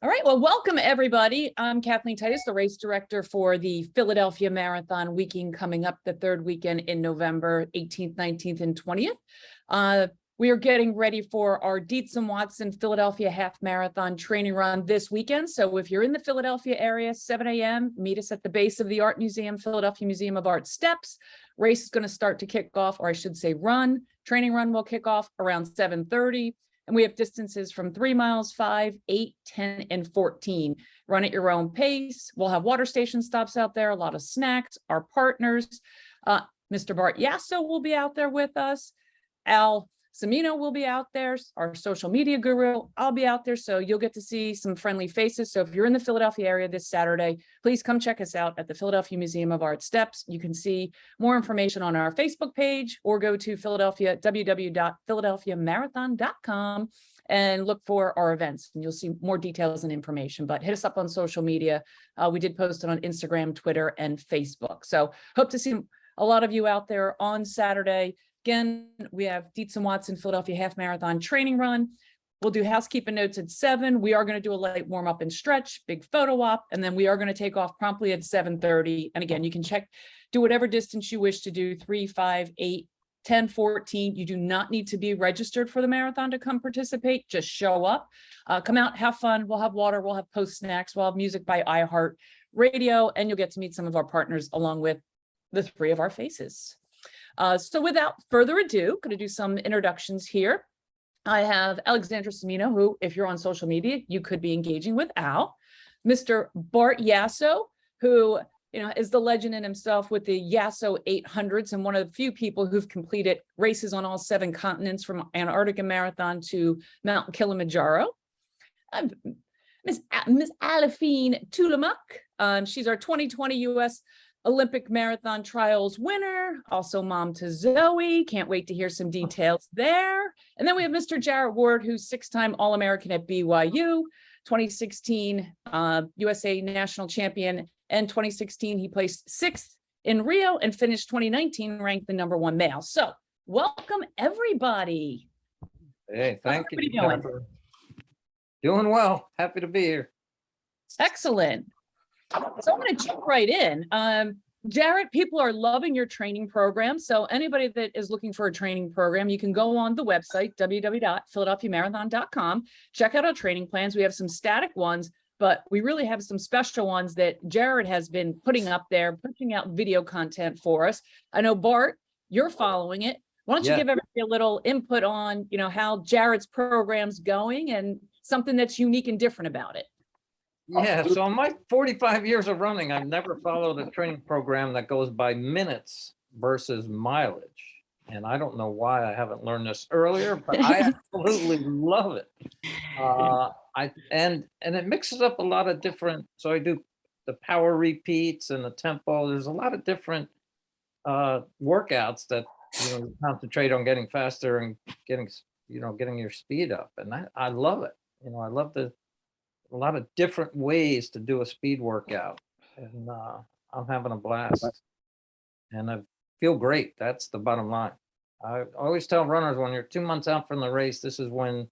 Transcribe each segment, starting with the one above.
All right, well, welcome everybody. I'm Kathleen Titus, the race director for the Philadelphia Marathon weekend coming up the third weekend in November, 18th, 19th, and 20th. We are getting ready for our Dietz and Watson Philadelphia Half Marathon training run this weekend. So if you're in the Philadelphia area, 7 a.m., meet us at the base of the Art Museum, Philadelphia Museum of Art steps. Race is going to start to kick off, or I should say run. Training run will kick off around 7:30. And we have distances from 3 miles, 5, 8, 10, and 14. Run at your own pace. We'll have water station stops out there, a lot of snacks. Our partners, Mr. Bart Yasso will be out there with us. Al Semino will be out there, our social media guru. I'll be out there, so you'll get to see some friendly faces. So if you're in the Philadelphia area this Saturday, please come check us out at the Philadelphia Museum of Art steps. You can see more information on our Facebook page or go to www.philadelphiamarathon.com and look for our events, and you'll see more details and information. But hit us up on social media. We did post it on Instagram, Twitter, and Facebook. So hope to see a lot of you out there on Saturday. Again, we have Dietz and Watson Philadelphia Half Marathon training run. We'll do housekeeping notes at 7. We are going to do a light warm up and stretch, big photo op, and then we are going to take off promptly at 7:30. And again, you can do whatever distance you wish to do, 3, 5, 8, 10, 14. You do not need to be registered for the marathon to come participate. Just show up, come out, have fun. We'll have water, we'll have post snacks, we'll have music by iHeart Radio, and you'll get to meet some of our partners along with the 3 of our faces. So without further ado, going to do some introductions here. I have Alexandra Semino, who, if you're on social media, you could be engaging with Al. Mr. Bart Yasso, who is the legend in himself with the Yasso 800s and one of the few people who've completed races on all 7 continents, from Antarctica Marathon to Mount Kilimanjaro. Miss Aliphine Tuluamuk. She's our 2020 U.S. Olympic Marathon Trials winner, also mom to Zoe. Can't wait to hear some details there. And then we have Mr. Jarrett Ward, who's 6-time All-American at BYU, 2016 USA National Champion, and 2016 he placed 6th in Rio and finished 2019 ranked the #1 male. So welcome everybody. Hey, thank you. Doing well. Happy to be here. Excellent. So I'm going to jump right in. Jarrett, people are loving your training program. So anybody that is looking for a training program, you can go on the website, www.philadelphiamarathon.com. Check out our training plans. We have some static ones, but we really have some special ones that Jarrett has been putting up there, pushing out video content for us. I know, Bart, you're following it. Why don't you give everybody a little input on, how Jarrett's program's going and something that's unique and different about it? Yeah, so in my 45 years of running, I've never followed a training program that goes by minutes versus mileage. And I don't know why I haven't learned this earlier, but I absolutely love it. And it mixes up a lot of different, so I do the power repeats and the tempo. There's a lot of different workouts that concentrate on getting faster and getting your speed up. And I love it. I love a lot of different ways to do a speed workout, and I'm having a blast, and I feel great. That's the bottom line. I always tell runners, when you're 2 months out from the race, this is when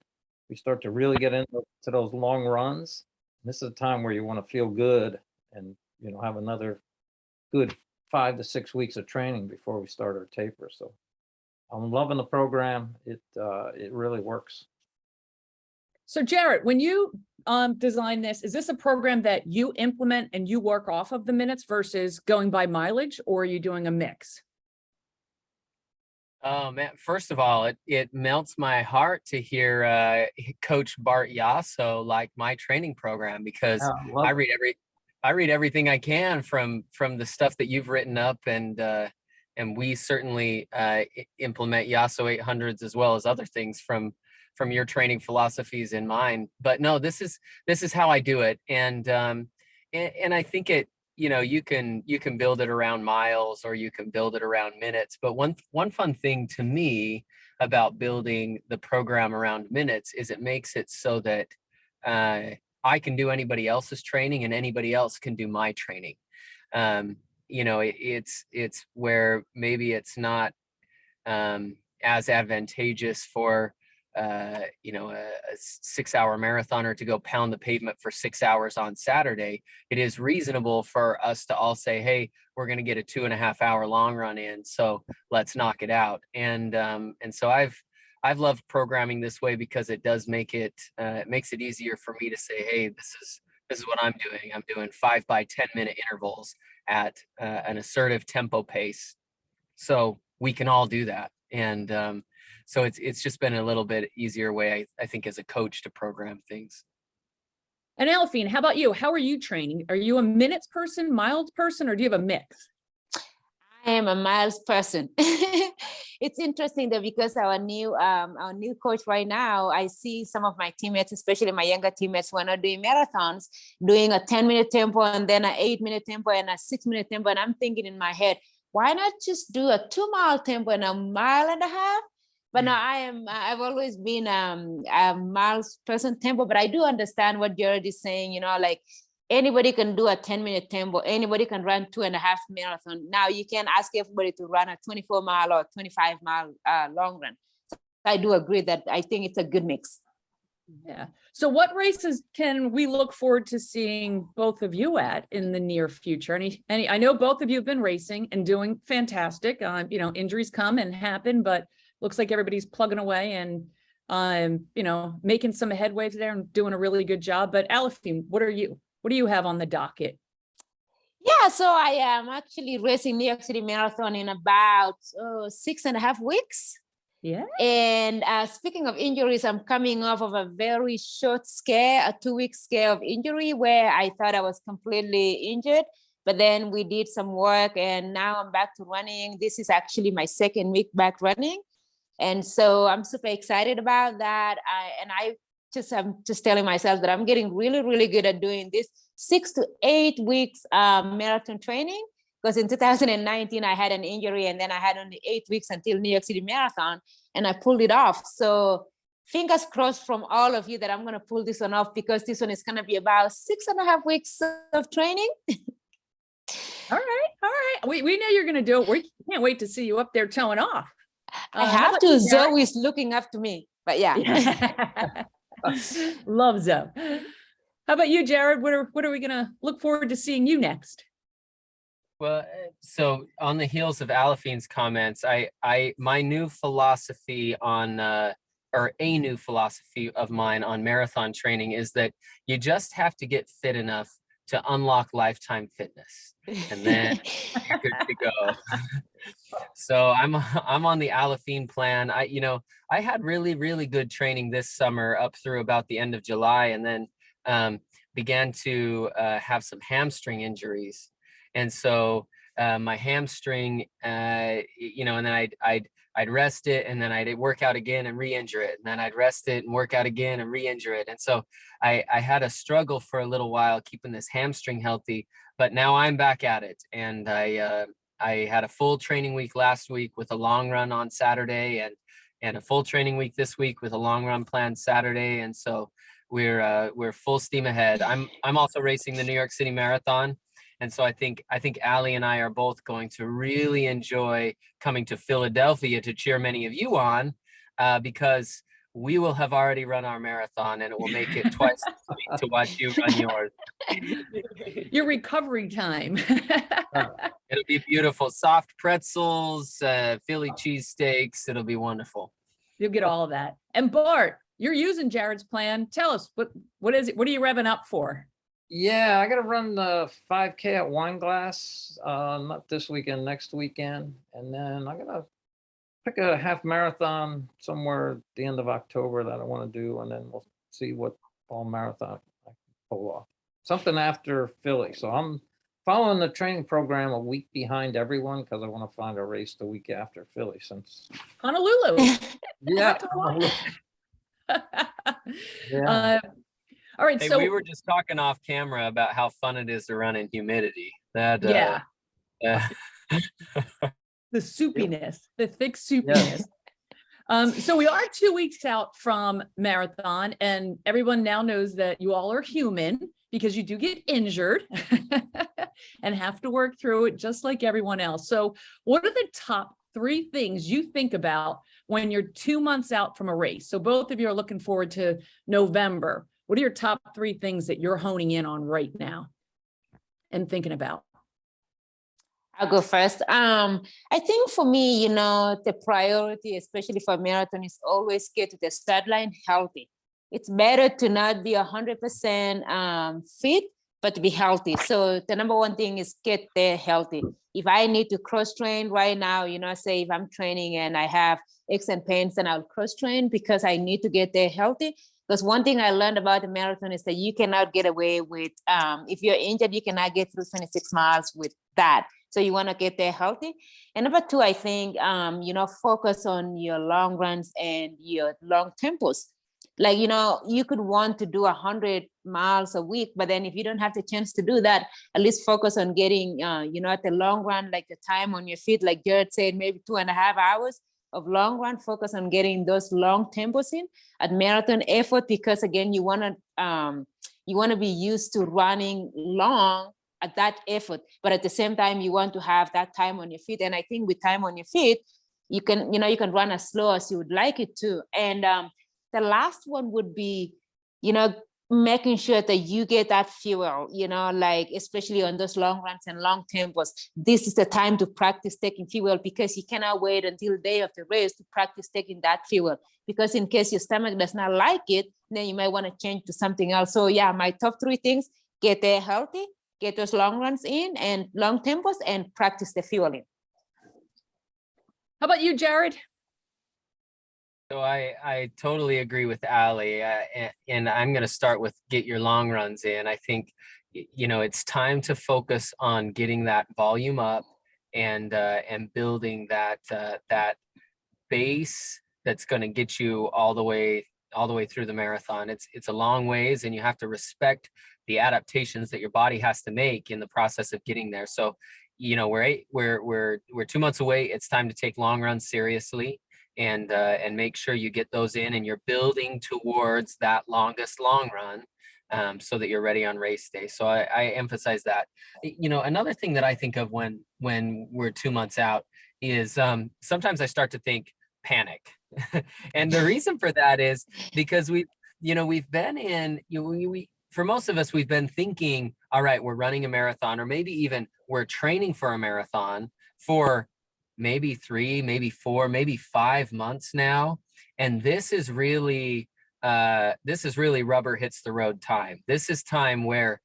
we start to really get into those long runs. This is a time where you want to feel good and have another good 5 to 6 weeks of training before we start our taper. So I'm loving the program. It really works. So Jarrett, when you design this, is this a program that you implement and you work off of the minutes versus going by mileage, or are you doing a mix? Oh man, first of all, it melts my heart to hear Coach Bart Yasso like my training program, because I read everything I can from the stuff that you've written up, and we certainly implement Yasso 800s as well as other things from your training philosophies in mind. But no, this is how I do it, and I think it. You can build it around miles, or you can build it around minutes. But one fun thing to me about building the program around minutes is it makes it so that I can do anybody else's training and anybody else can do my training. It's where maybe it's not as advantageous for a 6-hour marathoner to go pound the pavement for 6 hours on Saturday, it is reasonable for us to all say, hey, we're going to get a 2.5-hour long run in, so let's knock it out. And so I've loved programming this way because it does make it makes it easier for me to say, hey, this is what I'm doing. I'm doing 5 by 10 minute intervals at an assertive tempo pace, so we can all do that. And so it's just been a little bit easier way, I think, as a coach to program things. And Aliphine, how about you? How are you training? Are you a minutes person, miles person, or do you have a mix? I am a miles person. It's interesting though, because our new coach right now, I see some of my teammates, especially my younger teammates, who are not doing marathons, doing a 10-minute tempo and then an 8-minute tempo and a 6-minute tempo. And I'm thinking in my head, why not just do a 2-mile tempo and a 1.5 miles? But no, I've always been a miles person tempo, but I do understand what Jared is saying, like anybody can do a 10-minute tempo, anybody can run 2.5 marathon. Now you can ask everybody to run a 24-mile or 25-mile long run. So I do agree that I think it's a good mix. Yeah. So what races can we look forward to seeing both of you at in the near future? Any, I know both of you have been racing and doing fantastic. Injuries come and happen, but looks like everybody's plugging away and, making some headways there and doing a really good job. But Aliphine, what do you have on the docket? Yeah, so I am actually racing New York City Marathon in about 6.5 weeks. Yeah. And speaking of injuries, I'm coming off of a very short scare, a 2-week scare of injury where I thought I was completely injured. But then we did some work and now I'm back to running. This is actually my 2nd week back running. And so I'm super excited about that. I'm just telling myself that I'm getting really, really good at doing this 6 to 8 weeks marathon training. Because in 2019, I had an injury and then I had only 8 weeks until New York City Marathon and I pulled it off. So fingers crossed from all of you that I'm going to pull this one off, because this one is going to be about 6.5 weeks of training. All right. We know you're going to do it. We can't wait to see you up there towing off. I have to. Zoe's looking up to me, but yeah. Love Zoe. How about you, Jared? What are we going to look forward to seeing you next? Well, so on the heels of Aliphine's comments, my new philosophy or a new philosophy of mine on marathon training is that you just have to get fit enough to unlock lifetime fitness, and then you're good to go. So I'm on the Aliphine plan. I had really, really good training this summer up through about the end of July, and then began to have some hamstring injuries. And so my hamstring, and then I'd rest it, and then I'd work out again and re-injure it, and then I'd rest it and work out again and re-injure it. And so I had a struggle for a little while keeping this hamstring healthy, but now I'm back at it. And I had a full training week last week with a long run on Saturday, and a full training week this week with a long run planned Saturday. And so we're full steam ahead. I'm also racing the New York City Marathon. And so I think Ali and I are both going to really enjoy coming to Philadelphia to cheer many of you on, because we will have already run our marathon, and it will make it twice as sweet to watch you run yours. Your recovery time. It'll be beautiful. Soft pretzels, Philly cheesesteaks. It'll be wonderful. You'll get all of that. And Bart, you're using Jared's plan. Tell us, what is it? What are you revving up for? Yeah, I got to run the 5K at Wineglass, not this weekend, next weekend. And then I got to pick a half marathon somewhere at the end of October that I want to do. And then we'll see what fall marathon I can pull off. Something after Philly. So I'm following the training program a week behind everyone because I want to find a race the week after Philly, since Honolulu. yeah. Yeah. All right. Hey, So we were just talking off camera about how fun it is to run in humidity. That the soupiness, the thick soupiness. Yeah. So we are 2 weeks out from marathon, and everyone now knows that you all are human, because you do get injured and have to work through it just like everyone else. So what are the top 3 things you think about when you're 2 months out from a race. So both of you are looking forward to November. What are your top 3 things that you're honing in on right now and thinking about? I'll go first. I think for me, you know, the priority, especially for marathon, is always get to the start line healthy. It's better to not be 100% fit, but to be healthy. So the number one thing is get there healthy. If I need to cross train right now, you know, say if I'm training and I have aches and pains, then I'll cross train because I need to get there healthy. Because one thing I learned about the marathon is that you cannot get away with, if you're injured, you cannot get through 26 miles with that. So you want to get there healthy. And number 2, I think, you know, focus on your long runs and your long tempos. Like, you know, you could want to do 100 miles a week, but then if you don't have the chance to do that, at least focus on getting, you know, at the long run, like the time on your feet, like Jared said, maybe 2.5 hours of long run, focus on getting those long tempos in at marathon effort, because again, you want to be used to running long at that effort, but at the same time, you want to have that time on your feet. And I think with time on your feet, you can run as slow as you would like it to. And the last one would be, you know, making sure that you get that fuel, you know, like especially on those long runs and long tempos. This is the time to practice taking fuel, because you cannot wait until the day of the race to practice taking that fuel. Because in case your stomach does not like it, then you might want to change to something else. So yeah, my top 3 things: get there healthy, get those long runs in and long tempos, and practice the fueling. How about you, Jared? So I totally agree with Ali, and I'm going to start with get your long runs in. I think, you know, it's time to focus on getting that volume up and building that base that's going to get you all the way through the marathon. It's a long ways, and you have to respect the adaptations that your body has to make in the process of getting there. So, you know, we're 2 months away. It's time to take long runs seriously and make sure you get those in, and you're building towards that longest long run, so that you're ready on race day. So I emphasize that. You know, another thing that I think of when we're 2 months out is sometimes I start to think panic. And the reason for that is because we've been in, for most of us, we've been thinking, all right, we're running a marathon, or maybe even we're training for a marathon for maybe 3, maybe 4, maybe 5 months now. And this is really rubber hits the road time. This is time where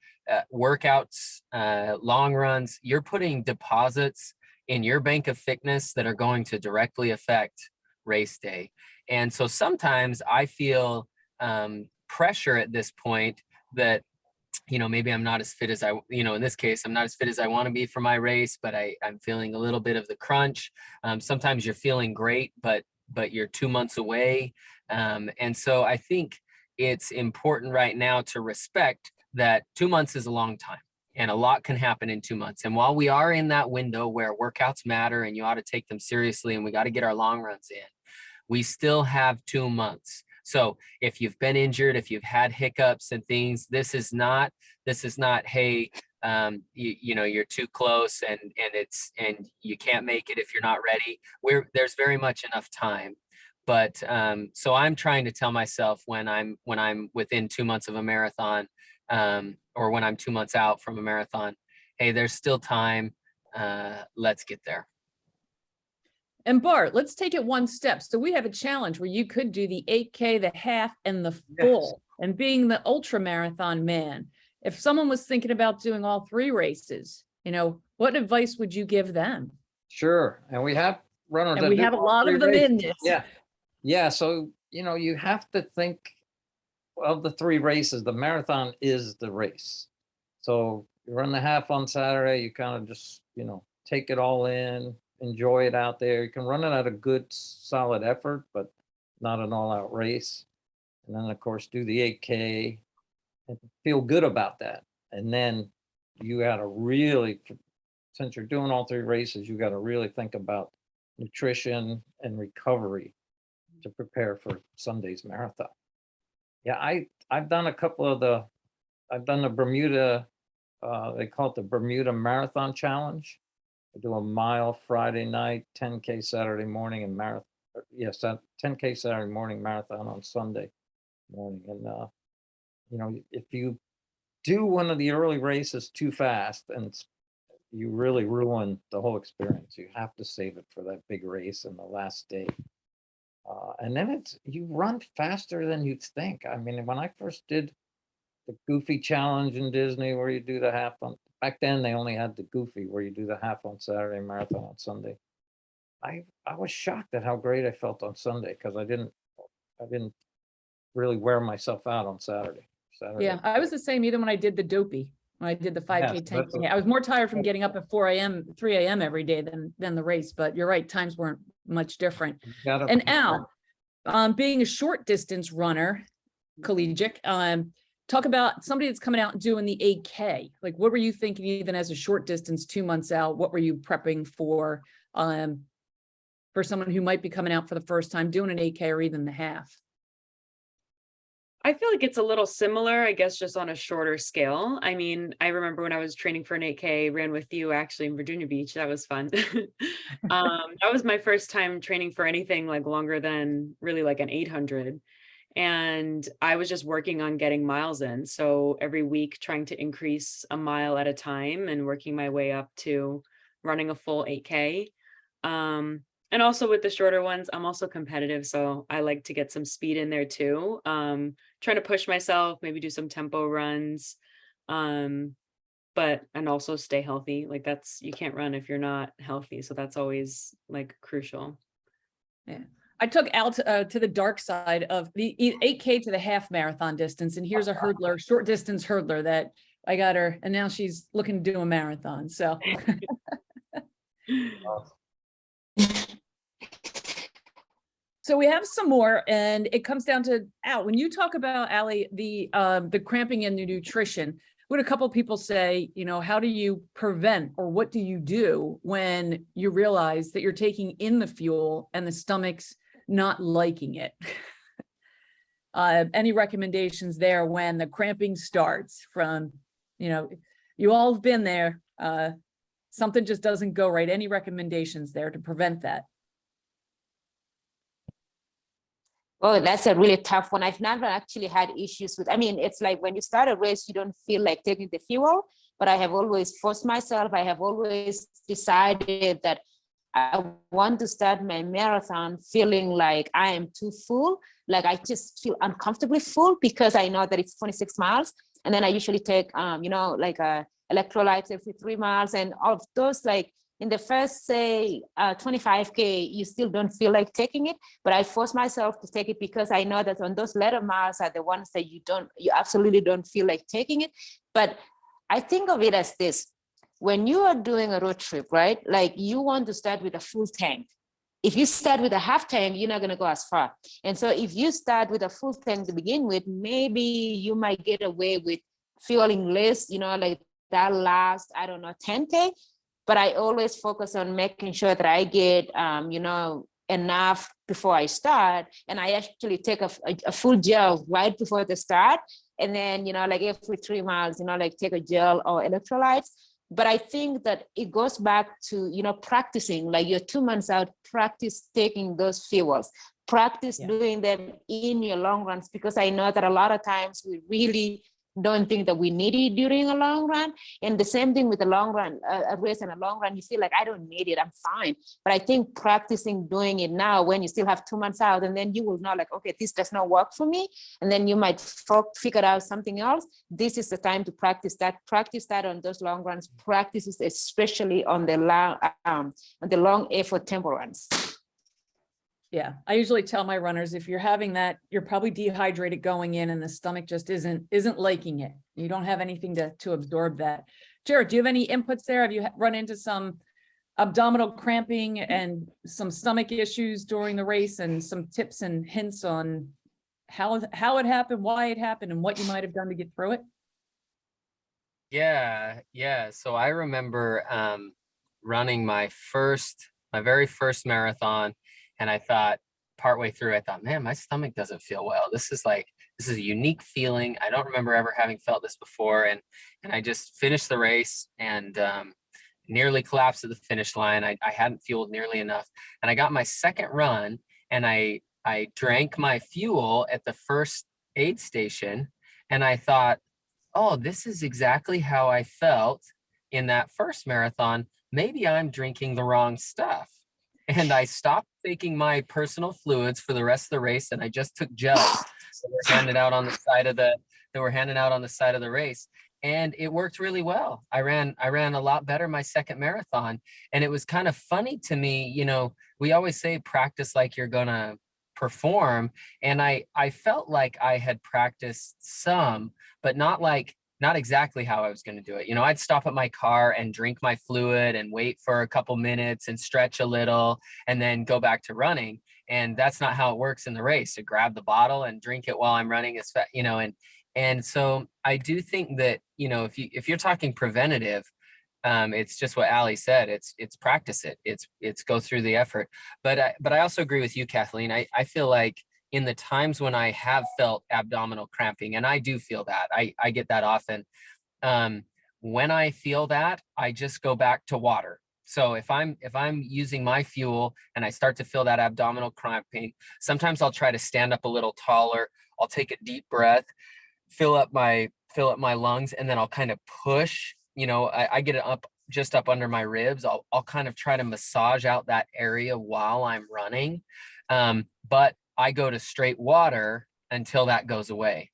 workouts, long runs, you're putting deposits in your bank of fitness that are going to directly affect race day. And so sometimes I feel pressure at this point that, you know, maybe I'm not as fit as in this case, I'm not as fit as I want to be for my race, but I'm feeling a little bit of the crunch. Sometimes you're feeling great, but you're 2 months away. And so I think it's important right now to respect that 2 months is a long time, and a lot can happen in 2 months. And while we are in that window where workouts matter and you ought to take them seriously, and we got to get our long runs in, we still have 2 months. So if you've been injured, if you've had hiccups and things, this is not, hey, you're too close and you can't make it if you're not ready. There's very much enough time. But so I'm trying to tell myself when I'm within 2 months of a marathon, or when I'm 2 months out from a marathon, hey, there's still time. Let's get there. And Bart, let's take it one step. So we have a challenge where you could do the 8K, the half, and the full. Yes. And being the ultra marathon man, if someone was thinking about doing all 3 races, you know, what advice would you give them? Sure. And we have runners. And we have a lot of them in this. Yeah. Yeah. So, you know, you have to think of the 3 races. The marathon is the race. So you run the half on Saturday, you kind of just, you know, take it all in, enjoy it out there. You can run it at a good solid effort, but not an all-out race. And then of course do the 8K and feel good about that. And then you got to really, since you're doing all 3 races, you got to really think about nutrition and recovery to prepare for Sunday's marathon. Yeah, I've done a couple of I've done the Bermuda, they call it the Bermuda Marathon Challenge. I do a mile Friday night, 10K Saturday morning, and marathon. Yes, 10K Saturday morning, marathon on Sunday morning. And if you do one of the early races too fast, and you really ruin the whole experience. You have to save it for that big race in the last day. And then you run faster than you'd think. I mean, when I first did the Goofy Challenge in Disney, where you do the half on, back then they only had the Goofy, where you do the half on Saturday, marathon on Sunday. I was shocked at how great I felt on Sunday, because I didn't really wear myself out on Saturday. Yeah, I was the same even when I did the Dopey, when I did the 5K, Yes, 10K. I was more tired from getting up at 4 a.m., 3 a.m. every day than the race, but you're right, times weren't much different. And Al, being a short distance runner, collegiate, talk about somebody that's coming out and doing the 8K. Like, what were you thinking even as a short distance, 2 months out? What were you prepping for someone who might be coming out for the first time doing an 8K or even the half? I feel like it's a little similar, I guess, just on a shorter scale. I mean, I remember when I was training for an 8K, ran with you actually in Virginia Beach. That was fun. That was my first time training for anything like longer than really like an 800. And I was just working on getting miles in. So every week trying to increase a mile at a time and working my way up to running a full 8K. And also with the shorter ones, I'm also competitive. So I like to get some speed in there too. Trying to push myself, maybe do some tempo runs, and also stay healthy. Like you can't run if you're not healthy. So that's always like crucial. Yeah. I took Al to the dark side of the 8K to the half marathon distance. And here's a hurdler, short distance hurdler that I got her. And now she's looking to do a marathon. So. So we have some more, and it comes down to Al. When you talk about, Allie, the cramping and the nutrition, what a couple of people say, how do you prevent, or what do you do when you realize that you're taking in the fuel and the stomach's not liking it? Any recommendations there when the cramping starts from, you all have been there, something just doesn't go right. Any recommendations there to prevent that? Oh, that's a really tough one. I've never actually had issues with, it's like when you start a race, you don't feel like taking the fuel, but I have always forced myself. I have always decided that I want to start my marathon feeling like I am too full. Like I just feel uncomfortably full because I know that it's 26 miles. And then I usually take, electrolytes every 3 miles, and all of those, like, in the first, say, 25K, you still don't feel like taking it, but I force myself to take it because I know that on those later miles are the ones that you absolutely don't feel like taking it. But I think of it as this: when you are doing a road trip, right? Like, you want to start with a full tank. If you start with a half tank, you're not going to go as far. And so if you start with a full tank to begin with, maybe you might get away with fueling less, like that last, 10K. But I always focus on making sure that I get, enough before I start. And I actually take a full gel right before the start. And then, like every 3 miles, take a gel or electrolytes. But I think that it goes back to, practicing, like you're 2 months out, practice taking those fuels, practice doing them in your long runs, because I know that a lot of times we really don't think that we need it during a long run. And the same thing with a long run, a race and a long run, you feel like I don't need it, I'm fine. But I think practicing doing it now when you still have 2 months out, and then you will know, like, okay, this does not work for me. And then you might figure out something else. This is the time to practice that on those long runs, practices, especially on the long effort tempo runs. Yeah, I usually tell my runners, if you're having that, you're probably dehydrated going in and the stomach just isn't liking it. You don't have anything to absorb that. Jared, do you have any inputs there? Have you run into some abdominal cramping and some stomach issues during the race, and some tips and hints on how it happened, why it happened, and what you might have done to get through it? Yeah. So I remember running my very first marathon. And I thought, partway through, man, my stomach doesn't feel well. This is a unique feeling. I don't remember ever having felt this before. And I just finished the race, and nearly collapsed at the finish line. I hadn't fueled nearly enough. And I got my second run and I drank my fuel at the first aid station. And I thought, oh, this is exactly how I felt in that first marathon. Maybe I'm drinking the wrong stuff. And I stopped taking my personal fluids for the rest of the race, and I just took gels that were handed out on the side of the race. And it worked really well. I ran a lot better my second marathon. And it was kind of funny to me, you know, we always say practice like you're gonna perform. And I felt like I had practiced some, but not exactly how I was going to do it. You know, I'd stop at my car and drink my fluid and wait for a couple minutes and stretch a little and then go back to running. And that's not how it works in the race, to grab the bottle and drink it while I'm running as fast, you know, and so I do think that, you know, if you're talking preventative, it's just what Ali said. It's practice it. It's go through the effort. But I also agree with you, Kathleen. I feel like in the times when I have felt abdominal cramping, and I do feel that, I get that often. When I feel that, I just go back to water. So if I'm using my fuel and I start to feel that abdominal cramping, sometimes I'll try to stand up a little taller. I'll take a deep breath, fill up my lungs, and then I'll kind of push. You know, I get it up just up under my ribs. I'll kind of try to massage out that area while I'm running. But I go to straight water until that goes away.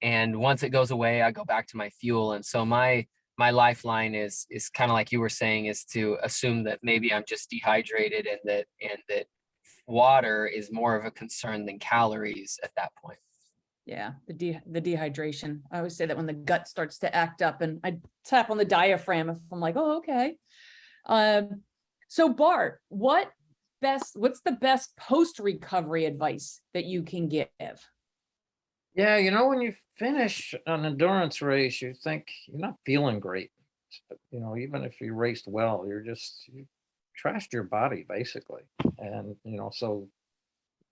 And once it goes away, I go back to my fuel. And so my lifeline is kind of like you were saying, is to assume that maybe I'm just dehydrated and that water is more of a concern than calories at that point. Yeah, the dehydration. I always say that when the gut starts to act up, and I tap on the diaphragm if I'm like, oh, okay. So Bart, what's the best post-recovery advice that you can give? Yeah, you know, when you finish an endurance race, you think you're not feeling great. You know, even if you raced well, you trashed your body basically. And, you know, so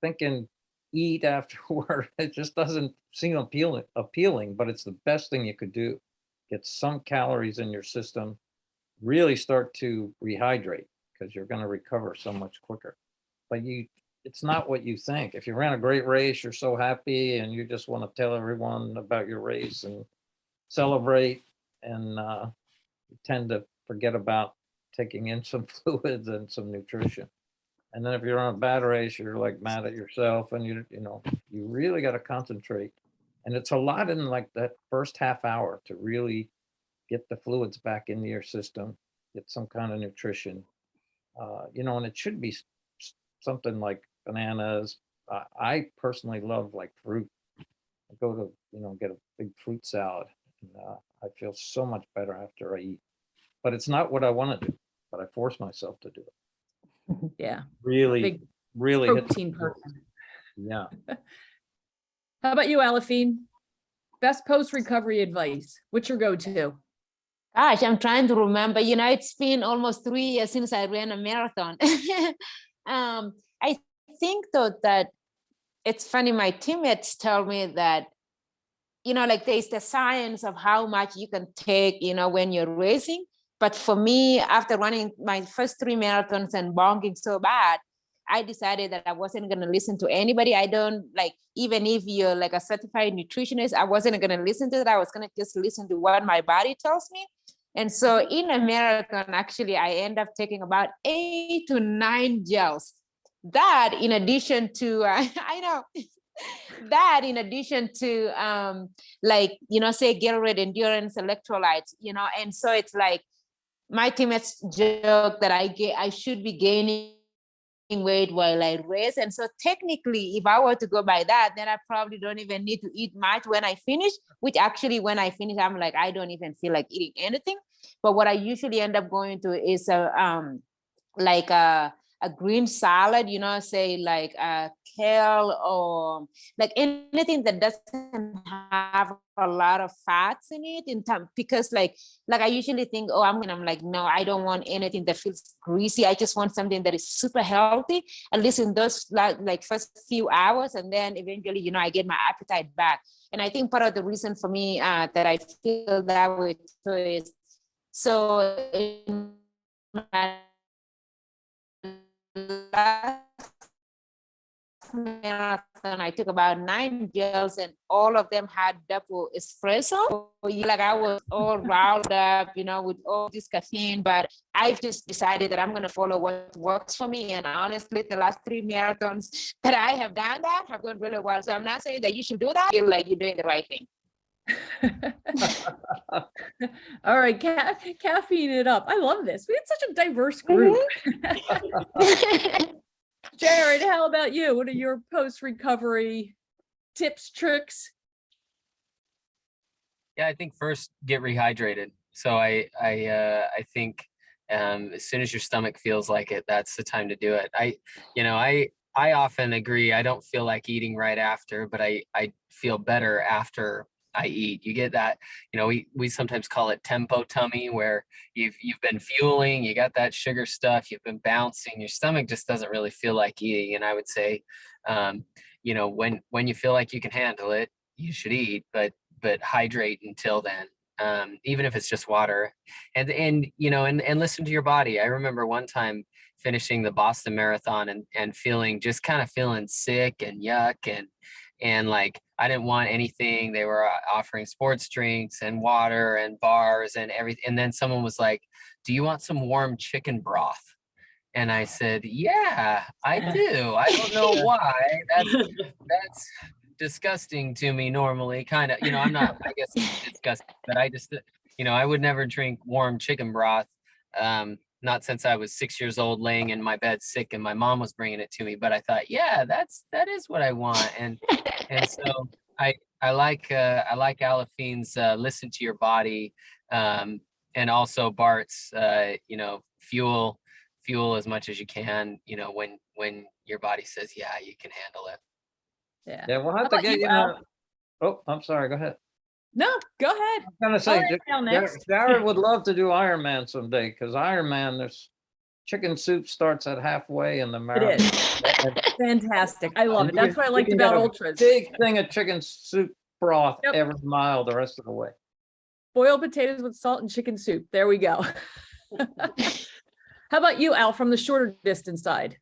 thinking eat afterward, it just doesn't seem appealing, but it's the best thing you could do. Get some calories in your system, really start to rehydrate, because you're going to recover so much quicker. But it's not what you think. If you ran a great race, you're so happy and you just want to tell everyone about your race and celebrate, and you tend to forget about taking in some fluids and some nutrition. And then if you're on a bad race, you're like mad at yourself, and you really got to concentrate. And it's a lot in like that first half hour to really get the fluids back into your system, get some kind of nutrition, you know, and it should be something like bananas. I personally love like fruit. I go to, you know, get a big fruit salad, and I feel so much better after I eat. But it's not what I want to do, but I force myself to do it. Yeah. Really hit Protein person. Yeah. How about you, Aliphine? Best post-recovery advice. What's your go-to? Gosh, I'm trying to remember. You know, it's been almost 3 years since I ran a marathon. I think though that it's funny, my teammates tell me that, you know, like there's the science of how much you can take, you know, when you're racing. But for me, after running my first 3 marathons and bonking so bad, I decided that I wasn't going to listen to anybody. I don't like, even if you're like a certified nutritionist, I wasn't going to listen to that. I was going to just listen to what my body tells me. And so in a marathon, actually, I end up taking about 8 to 9 gels. That in addition to, I know, that in addition to like, you know, say Gatorade endurance electrolytes, you know, and so it's like my teammates joke that I should be gaining weight while I race. And so technically, if I were to go by that, then I probably don't even need to eat much when I finish, which actually when I finish, I'm like, I don't even feel like eating anything. But what I usually end up going to is like a green salad, you know, say like kale or like anything that doesn't have a lot of fats in it in time, because like I usually think, oh, I'm like, no, I don't want anything that feels greasy. I just want something that is super healthy, at least in those like first few hours. And then eventually, you know, I get my appetite back. And I think part of the reason for me that I feel that way too is, so in my last marathon, I took about 9 gels and all of them had double espresso. Like I was all riled up, with all this caffeine, but I've just decided that I'm going to follow what works for me. And honestly, the last 3 marathons that I have done that have gone really well. So I'm not saying that you should do that. I feel like you're doing the right thing. All right, caffeine it up. I love this. We had such a diverse group. Jared, how about you? What are your post-recovery tips, tricks? Yeah, I think first get rehydrated. So I think as soon as your stomach feels like it, that's the time to do it. I often agree. I don't feel like eating right after, but I feel better after I eat. You get that, we sometimes call it tempo tummy, where you've been fueling, you got that sugar stuff, you've been bouncing, your stomach just doesn't really feel like eating. And I would say, when you feel like you can handle it, you should eat, but hydrate until then. Even if it's just water, and listen to your body. I remember one time finishing the Boston Marathon and feeling sick and yuck and like I didn't want anything. They were offering sports drinks and water and bars and everything. And then someone was like, "Do you want some warm chicken broth?" And I said, "Yeah, I do. I don't know why. That's disgusting to me normally. Kind of, I'm not, I guess it's disgusting, but I just, I would never drink warm chicken broth. Not since I was 6 years old, laying in my bed sick, and my mom was bringing it to me. But I thought, yeah, that is what I want. And so I like Aliphine's listen to your body, and also Bart's, fuel as much as you can. When your body says, yeah, you can handle it. Yeah, we'll have to get Oh, I'm sorry. Go ahead. No, go ahead. I'm gonna say, Jared would love to do Ironman someday, because Ironman, there's chicken soup starts at halfway in the marathon. It is fantastic. I love it. That's what I liked about ultras. Big thing of chicken soup broth every mile the rest of the way. Boiled potatoes with salt and chicken soup. There we go. How about you, Al, from the shorter distance side?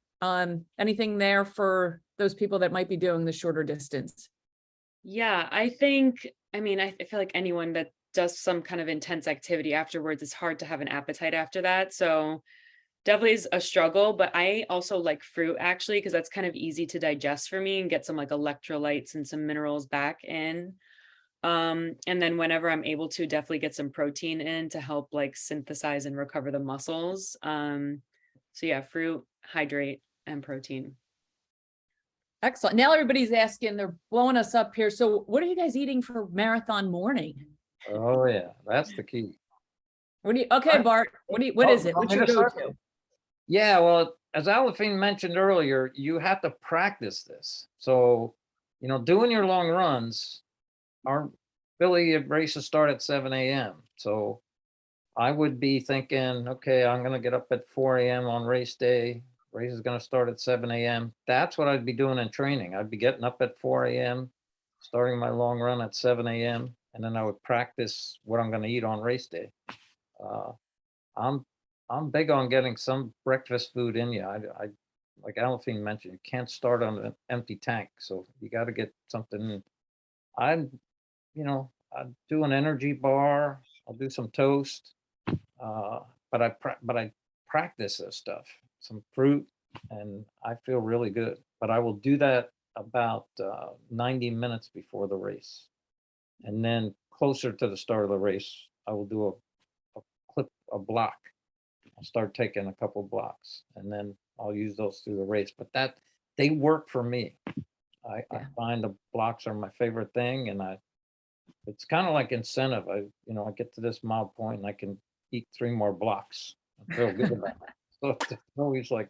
Anything there for those people that might be doing the shorter distance? Yeah, I feel like anyone that does some kind of intense activity afterwards, it's hard to have an appetite after that. So definitely is a struggle, but I also like fruit actually, because that's kind of easy to digest for me and get some like electrolytes and some minerals back in. And then whenever I'm able to, definitely get some protein in to help like synthesize and recover the muscles. So yeah, fruit, hydrate, and protein. Excellent. Now everybody's asking, they're blowing us up here. So what are you guys eating for marathon morning? Oh yeah, that's the key. Okay, Bart, what is it? What's your go-to? Yeah, well, as Aliphine mentioned earlier, you have to practice this. So, doing your long runs, our Philly races start at 7 a.m. So I would be thinking, okay, I'm going to get up at 4 a.m. on race day. Race is going to start at 7 a.m. That's what I'd be doing in training. I'd be getting up at 4 a.m., starting my long run at 7 a.m., and then I would practice what I'm going to eat on race day. I'm big on getting some breakfast food in you. I like Aliphine mentioned, you can't start on an empty tank, so you got to get something. I'd do an energy bar. I'll do some toast, but I practice this stuff. Some fruit, and I feel really good. But I will do that about 90 minutes before the race, and then closer to the start of the race, I will do a block. I'll start taking a couple blocks, and then I'll use those through the race. But they work for me. I find the blocks are my favorite thing, and it's kind of like incentive. I get to this mile point and I can eat 3 more blocks. I feel good about it. So it's always like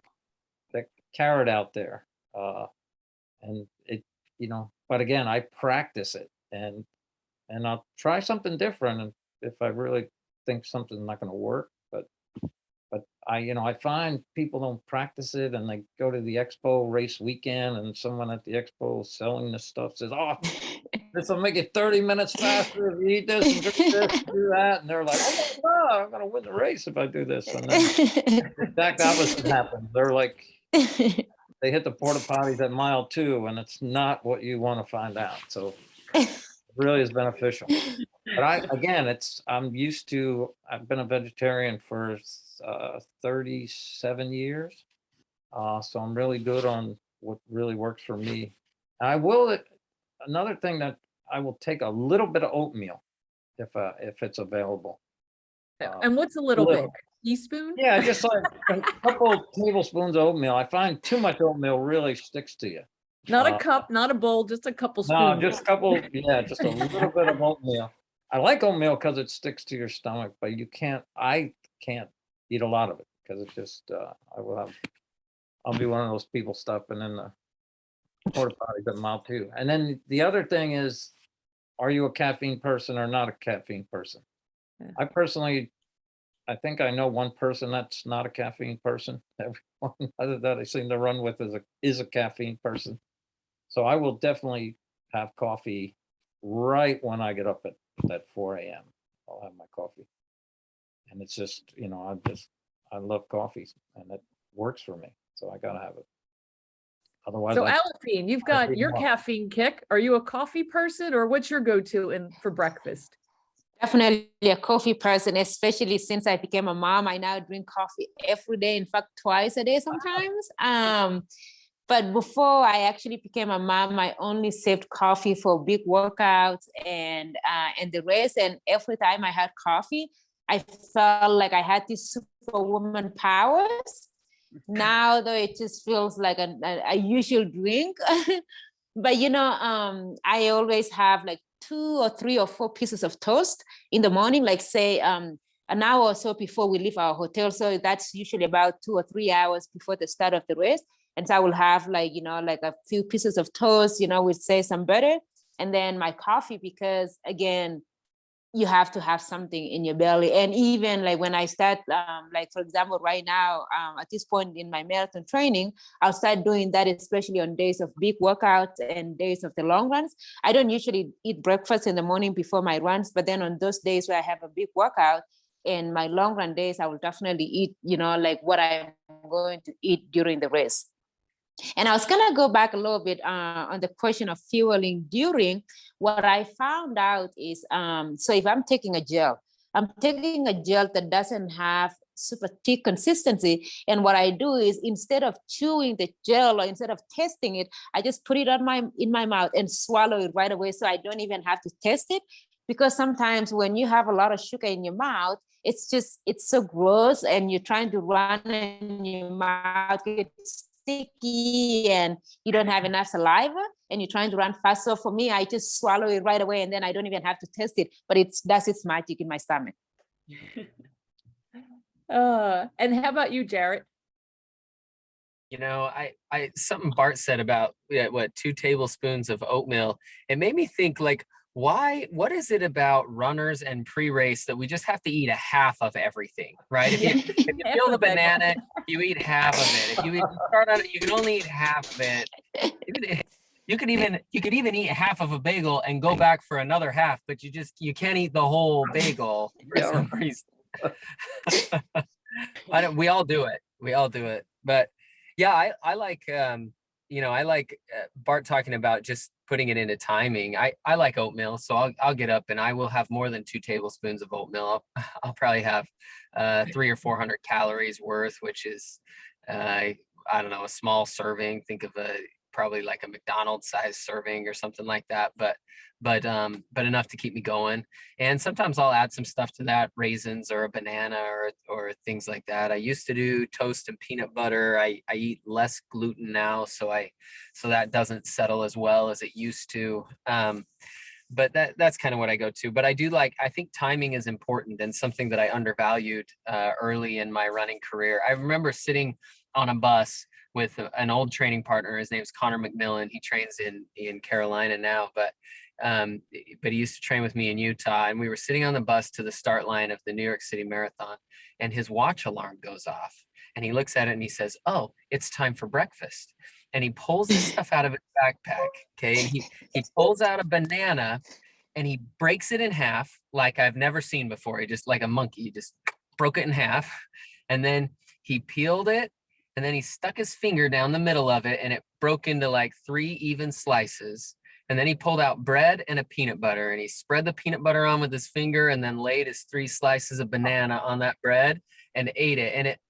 that carrot out there. And it, but again, I practice it, and I'll try something different. And if I really think something's not going to work, but I find people don't practice it, and they go to the expo race weekend, and someone at the expo selling the stuff says, "Oh, this will make it 30 minutes faster if you eat this and drink this and do that. And they're like, oh my God, I'm going to win the race if I do this. And then the exact opposite happens. They're like, they hit the porta potties at mile 2 and it's not what you want to find out. So it really is beneficial. But I've been a vegetarian for 37 years. So I'm really good on what really works for me. Another thing that I will take a little bit of oatmeal if it's available. And what's a little bit? Teaspoon? Yeah, just like a couple tablespoons of oatmeal. I find too much oatmeal really sticks to you. Not a cup, not a bowl, just a couple No, spoons. just a couple. Yeah, just a little bit of oatmeal. I like oatmeal because it sticks to your stomach, but I can't eat a lot of it because it just I'll be one of those people stuffing in the porta potties at mile 2. And then the other thing is, are you a caffeine person or not a caffeine person? Yeah. I think I know one person that's not a caffeine person. Everyone other that I seem to run with is a caffeine person. So I will definitely have coffee right when I get up at 4 a.m. I'll have my coffee. And it's just, I love coffee and it works for me. So I gotta have it. Otherwise, So Aliphine, you've got your caffeine kick. Are you a coffee person or what's your go-to for breakfast? Definitely a coffee person, especially since I became a mom. I now drink coffee every day, in fact, twice a day sometimes. But before I actually became a mom, I only saved coffee for big workouts and the race. And every time I had coffee, I felt like I had these superwoman powers. Now, though, it just feels like a usual drink. But I always have like 2 or 3 or 4 pieces of toast in the morning, like say an hour or so before we leave our hotel. So that's usually about 2 or 3 hours before the start of the race. And so I will have like a few pieces of toast, with say some butter, and then my coffee, because again, you have to have something in your belly. And even like when I start, like for example, right now, at this point in my marathon training, I'll start doing that, especially on days of big workouts and days of the long runs. I don't usually eat breakfast in the morning before my runs, but then on those days where I have a big workout and my long run days, I will definitely eat, like what I'm going to eat during the race. And I was going to go back a little bit on the question of fueling during. What I found out is, so if I'm taking a gel that doesn't have super thick consistency. And what I do is, instead of chewing the gel or instead of tasting it, I just put it in my mouth and swallow it right away. So I don't even have to taste it. Because sometimes when you have a lot of sugar in your mouth, it's so gross, and you're trying to run in your mouth, it's sticky and you don't have enough saliva and you're trying to run fast. So for me, I just swallow it right away and then I don't even have to taste it, but it does its magic in my stomach. And how about you, Jarrett? I something Bart said about 2 tablespoons of oatmeal. It made me think, like, what is it about runners and pre-race that we just have to eat a half of everything, right? If you peel the banana, you eat half of it. If you start on it, you can only eat half of it. You could even eat half of a bagel and go back for another half, but you can't eat the whole bagel for some reason. We all do it. But yeah, I like Bart talking about just putting it into timing. I like oatmeal, so I'll get up and I will have more than 2 tablespoons of oatmeal. I'll probably have 300 or 400 calories worth, which is I don't know, a small serving. Think of probably like a McDonald's size serving or something like that, but enough to keep me going. And sometimes I'll add some stuff to that, raisins or a banana or things like that. I used to do toast and peanut butter. I eat less gluten now, so that doesn't settle as well as it used to. But that's kind of what I go to. But I think timing is important, and something that I undervalued early in my running career. I remember sitting on a bus with an old training partner. His name's Connor McMillan. He trains in Carolina now, but he used to train with me in Utah. And we were sitting on the bus to the start line of the New York City Marathon, and his watch alarm goes off. And he looks at it and he says, "Oh, it's time for breakfast." and he pulls his stuff out of his backpack. Okay. And he pulls out a banana and he breaks it in half like I've never seen before. He just, like a monkey, he just broke it in half. And then he peeled it, and then he stuck his finger down the middle of it, and it broke into like 3 even slices. And then he pulled out bread and a peanut butter, and he spread the peanut butter on with his finger, and then laid his 3 slices of banana on that bread and ate it. And it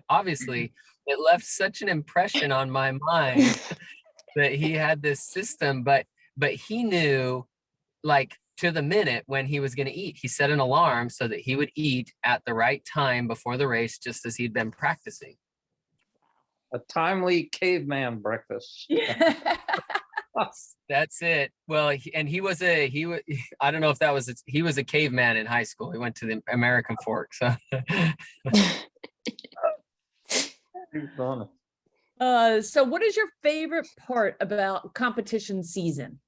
obviously, it left such an impression on my mind that he had this system, but he knew, like, to the minute when he was going to eat. He set an alarm so that he would eat at the right time before the race, just as he'd been practicing. A timely caveman breakfast. That's it. Well, he was I don't know if that was, he was a caveman in high school. He went to the American Fork. So so what is your favorite part about competition season?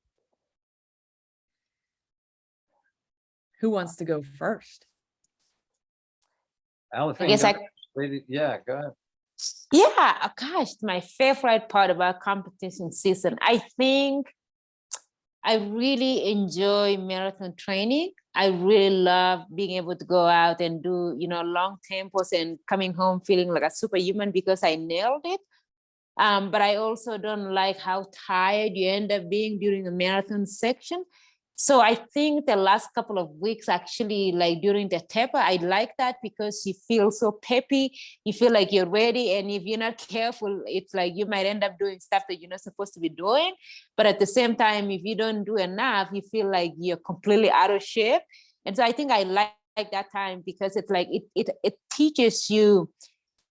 Who wants to go first? Aliphine, I guess yeah, go ahead. Yeah, gosh, my favorite part about competition season, I think I really enjoy marathon training. I really love being able to go out and do, long tempos and coming home feeling like a superhuman because I nailed it. But I also don't like how tired you end up being during the marathon section. So I think the last couple of weeks, actually, like during the taper, I like that because you feel so peppy. You feel like you're ready. And if you're not careful, it's like you might end up doing stuff that you're not supposed to be doing. But at the same time, if you don't do enough, you feel like you're completely out of shape. And so I think I like that time because it's like it teaches you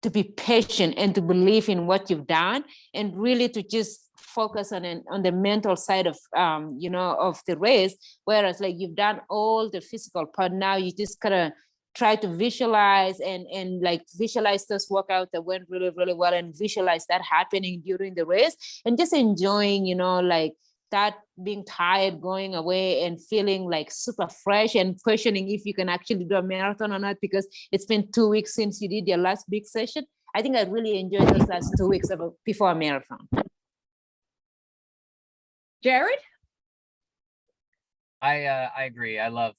to be patient and to believe in what you've done and really to just focus on the mental side of of the race, whereas like you've done all the physical part. Now you just gotta try to visualize and like visualize those workouts that went really, really well and visualize that happening during the race and just enjoying, like that being tired going away and feeling like super fresh and questioning if you can actually do a marathon or not because it's been 2 weeks since you did your last big session. I think I really enjoyed those last 2 weeks before a marathon. Jared? I agree. I love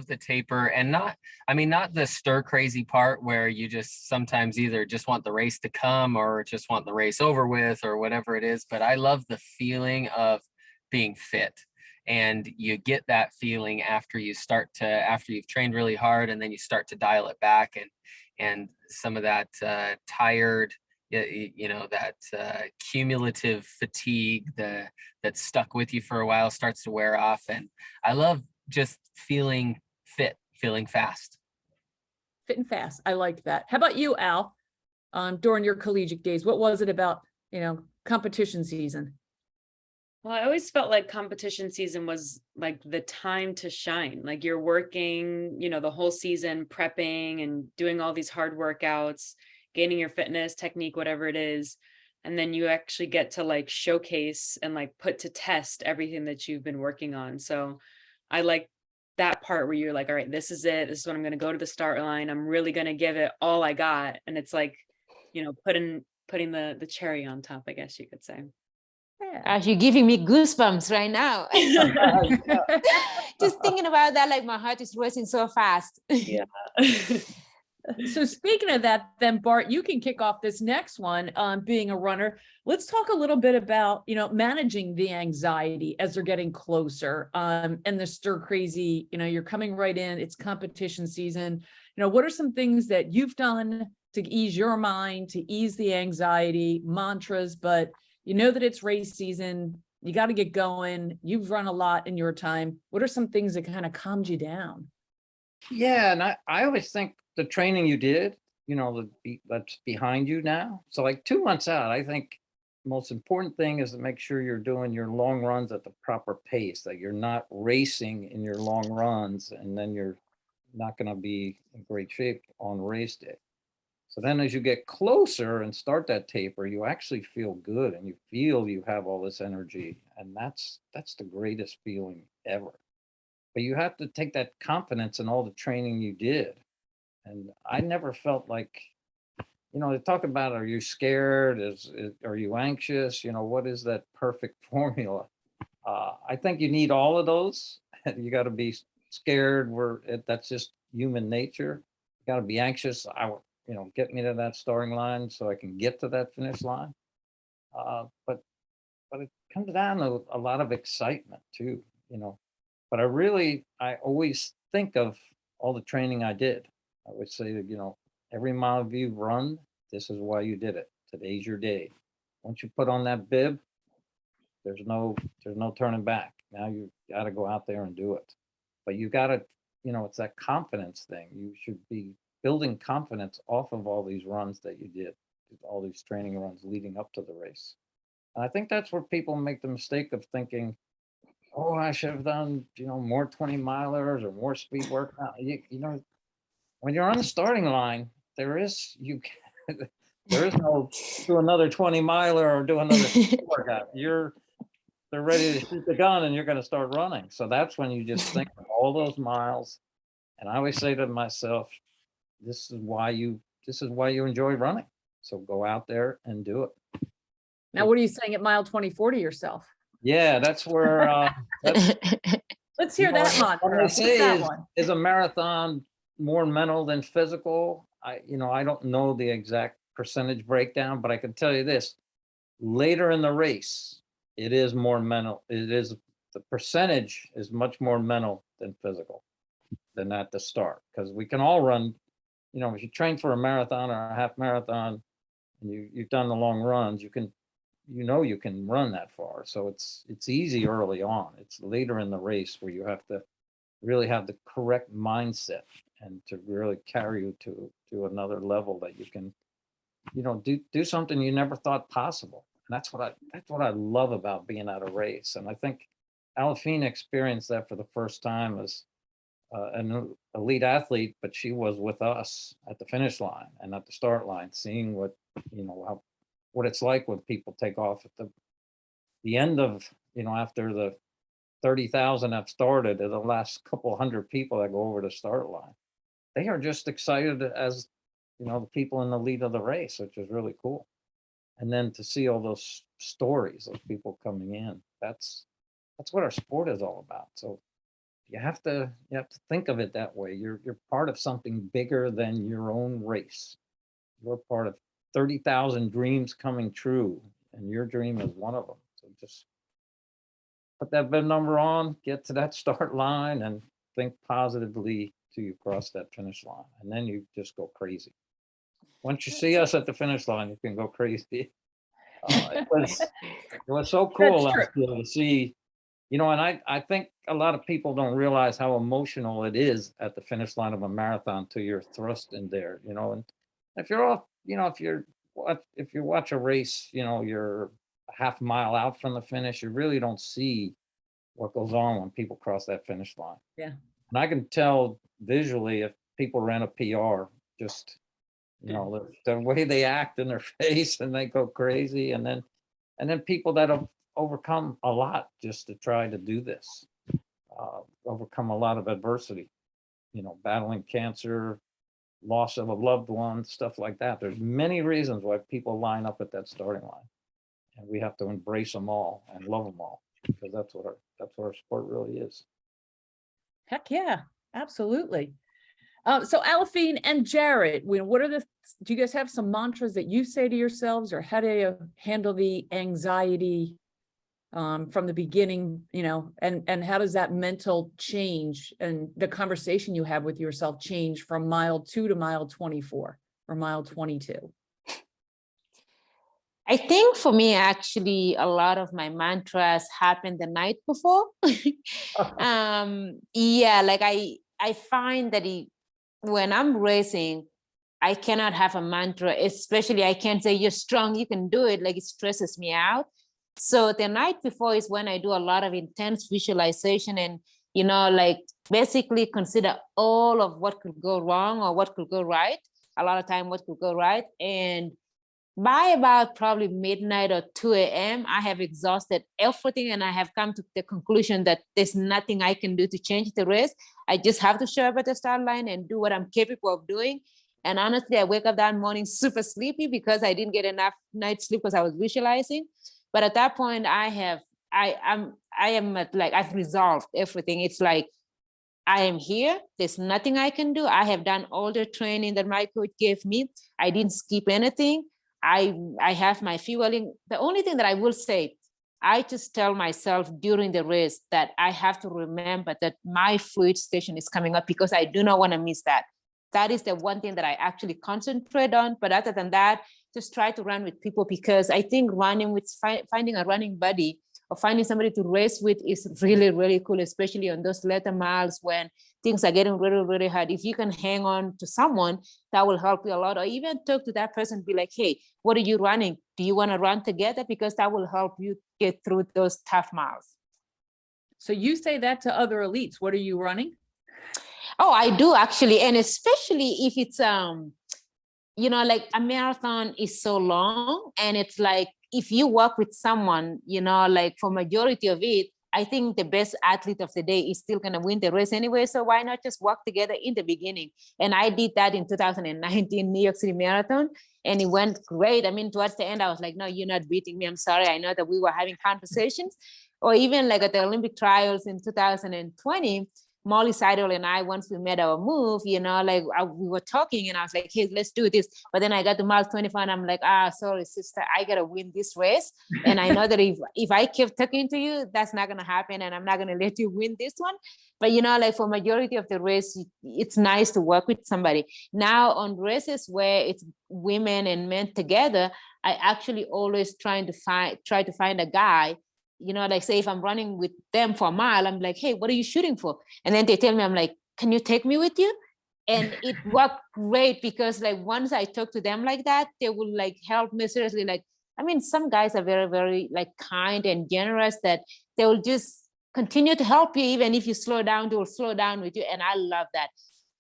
the taper, and not the stir crazy part where you just sometimes either just want the race to come or just want the race over with or whatever it is. But I love the feeling of being fit, and you get that feeling after you've trained really hard, and then you start to dial it back, and some of that tired, that cumulative fatigue that's stuck with you for a while starts to wear off. And I love just feeling fit, feeling fast. Fit and fast. I like that. How about you, Al? During your collegiate days, what was it about, competition season? Well, I always felt like competition season was like the time to shine. Like you're working, the whole season, prepping and doing all these hard workouts, gaining your fitness, technique, whatever it is. And then you actually get to like showcase and like put to test everything that you've been working on. So I like that part where you're like, all right, this is it. This is when I'm going to go to the start line. I'm really going to give it all I got. And it's like, putting the cherry on top, I guess you could say. Yeah. You're giving me goosebumps right now. Just thinking about that, like my heart is racing so fast. Yeah. So speaking of that, then Bart, you can kick off this next one on being a runner. Let's talk a little bit about, managing the anxiety as they're getting closer and the stir crazy, you're coming right in, it's competition season. What are some things that you've done to ease your mind, to ease the anxiety, mantras, but that it's race season, you got to get going. You've run a lot in your time. What are some things that kind of calmed you down? Yeah, and I always think the training you did, that's behind you now. So like 2 months out, I think the most important thing is to make sure you're doing your long runs at the proper pace, that you're not racing in your long runs, and then you're not going to be in great shape on race day. So then as you get closer and start that taper, you actually feel good and you feel you have all this energy. And that's the greatest feeling ever. But you have to take that confidence in all the training you did. And I never felt like they talk about, are you scared? Are you anxious? What is that perfect formula? I think you need all of those. You got to be scared. That's just human nature. You got to be anxious. Get me to that starting line so I can get to that finish line. But it comes down to a lot of excitement too, But I always think of all the training I did. I would say that, every mile you've run, this is why you did it. Today's your day. Once you put on that bib, there's no turning back. Now you got to go out there and do it. But you got to, it's that confidence thing. You should be building confidence off of all these runs that you did, all these training runs leading up to the race. And I think that's where people make the mistake of thinking, oh, I should have done, more 20 milers or more speed work. When you're on the starting line, there is no do another 20 miler or do another workout. They're ready to shoot the gun and you're going to start running. So that's when you just think of all those miles. And I always say to myself, this is why you enjoy running. So go out there and do it. Now, what are you saying at mile 24 to yourself? Yeah, that's where. Let's hear that mantra. What they say is a marathon more mental than physical. I don't know the exact percentage breakdown, but I can tell you this: later in the race, it is more mental. The percentage is much more mental than physical than at the start, because we can all run. If you train for a marathon or a half marathon, and you've done the long runs, you can run that far. So it's easy early on. It's later in the race where you have to really have the correct mindset and to really carry you to another level that you can, do something you never thought possible. And that's what I love about being at a race. And I think Aliphine experienced that for the first time as an elite athlete, but she was with us at the finish line and at the start line, seeing what it's like when people take off at the end of, after the 30,000 have started, and the last couple hundred people that go over the start line. They are just excited as, the people in the lead of the race, which is really cool. And then to see all those stories of people coming in, that's what our sport is all about. So you have to think of it that way. You're part of something bigger than your own race. You're part of 30,000 dreams coming true, and your dream is one of them. So just put that bib number on, get to that start line, and think positively till you cross that finish line. And then you just go crazy. Once you see us at the finish line, you can go crazy. It was so cool last year to see, and I think a lot of people don't realize how emotional it is at the finish line of a marathon till you're thrust in there, and if you're off, if you watch a race, you're a half mile out from the finish, you really don't see what goes on when people cross that finish line. Yeah. And I can tell visually if people ran a PR, just, the way they act in their face and they go crazy. And then people that have overcome a lot just to try to do this, overcome a lot of adversity, battling cancer, loss of a loved one, stuff like that. There's many reasons why people line up at that starting line, and we have to embrace them all and love them all, because that's what our sport really is. Heck yeah, absolutely. So Aliphine and Jared, do you guys have some mantras that you say to yourselves, or how do you handle the anxiety from the beginning, and how does that mental change and the conversation you have with yourself change from mile 2 to mile 24 or mile 22? I think for me, actually, a lot of my mantras happen the night before. Like I find that when I'm racing, I cannot have a mantra, especially I can't say you're strong, you can do it. Like, it stresses me out. So the night before is when I do a lot of intense visualization and, like basically consider all of what could go wrong or what could go right. A lot of time what could go right. And by about probably midnight or 2 a.m., I have exhausted everything and I have come to the conclusion that there's nothing I can do to change the race. I just have to show up at the start line and do what I'm capable of doing. And honestly, I wake up that morning super sleepy because I didn't get enough night sleep because I was visualizing. But at that point, I am like, I've resolved everything. It's like, I am here. There's nothing I can do. I have done all the training that my coach gave me. I didn't skip anything. I have my fueling. The only thing that I will say, I just tell myself during the race that I have to remember that my fluid station is coming up because I do not want to miss that. That is the one thing that I actually concentrate on. But other than that, just try to run with people, because I think running with finding a running buddy or finding somebody to race with is really, really cool, especially on those later miles when things are getting really, really hard. If you can hang on to someone, that will help you a lot. Or even talk to that person, be like, hey, what are you running? Do you want to run together? Because that will help you get through those tough miles. So you say that to other elites. What are you running? Oh, I do actually. And especially if it's, like a marathon is so long, and it's like, if you work with someone, like for majority of it, I think the best athlete of the day is still going to win the race anyway. So why not just work together in the beginning? And I did that in 2019 New York City Marathon, and it went great. I mean, towards the end, I was like, no, you're not beating me. I'm sorry. I know that we were having conversations. Or even like at the Olympic trials in 2020, Molly Seidel and I, once we made our move, we were talking, and I was like, hey, let's do this. But then I got to miles 25 and I'm like, sorry, sister, I got to win this race. And I know that if I keep talking to you, that's not going to happen. And I'm not going to let you win this one. But, like for majority of the race, it's nice to work with somebody. Now on races where it's women and men together, I actually always try to find a guy. Like say if I'm running with them for a mile, I'm like, hey, what are you shooting for? And then they tell me, I'm like, can you take me with you? And it worked great, because like once I talk to them like that, they will like help me seriously. Like, I mean, some guys are very, very like kind and generous that they will just continue to help you. Even if you slow down, they will slow down with you. And I love that.